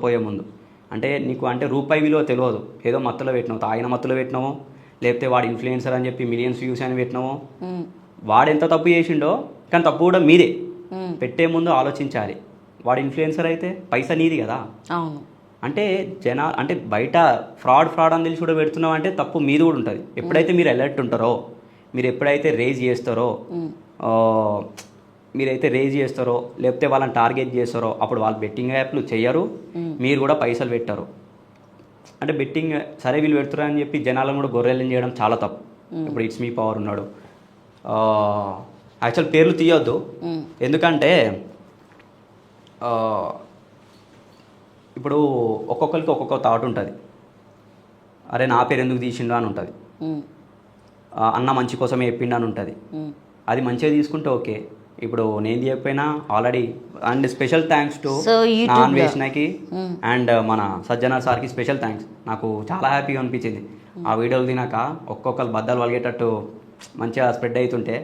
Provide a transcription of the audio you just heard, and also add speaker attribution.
Speaker 1: పోయే ముందు. అంటే నీకు అంటే రూపాయి విలువ తెలియదు, ఏదో మత్తులో పెట్టినావు, తాగిన మత్తులో పెట్టినావు, లేకపోతే వాడు ఇన్ఫ్లుయెన్సర్ అని చెప్పి మిలియన్స్ వ్యూస్ అని పెట్టినావు. వాడు ఎంత తప్పు చేసిండో, కానీ తప్పు కూడా మీదే. పెట్టే ముందు ఆలోచించాలి. వాడు ఇన్ఫ్లుయెన్సర్ అయితే పైసా నీది కదా.
Speaker 2: అవును.
Speaker 1: అంటే అంటే బయట ఫ్రాడ్ అని తెలిసి కూడా పెడుతున్నావు అంటే తప్పు మీది కూడా ఉంటుంది. ఎప్పుడైతే మీరు అలర్ట్ ఉంటారో, మీరు ఎప్పుడైతే రేజ్ చేస్తారో, లేకపోతే వాళ్ళని టార్గెట్ చేస్తారో, అప్పుడు వాళ్ళు బెట్టింగ్ యాప్లు చేయరు, మీరు కూడా పైసలు పెట్టరు. అంటే బెట్టింగ్ సరే వీళ్ళు పెడుతున్నారు అని చెప్పి జనాలను కూడా గొర్రెలను చేయడం చాలా తప్పు. ఇప్పుడు ఇట్స్ మీ పవర్ ఉన్నాడు, యాక్చువల్ పేర్లు తీయొద్దు, ఎందుకంటే ఇప్పుడు ఒక్కొక్కరికి ఒక్కొక్క థాట్ ఉంటుంది. అరే నా పేరు ఎందుకు తీసిండు అని ఉంటుంది, అన్న మంచి కోసమే చెప్పిండు అని ఉంటుంది. అది మంచిగా తీసుకుంటే ఓకే. ఇప్పుడు నేను చెప్పినా already. And special thanks to నా అన్వేషణకి అండ్ మన సజ్జన సార్కి స్పెషల్ థ్యాంక్స్. నాకు చాలా హ్యాపీగా అనిపించింది ఆ వీడియోలు తినాక. ఒక్కొక్కరు బద్దలు వలిగేటట్టు మంచిగా స్ప్రెడ్ అవుతుంటే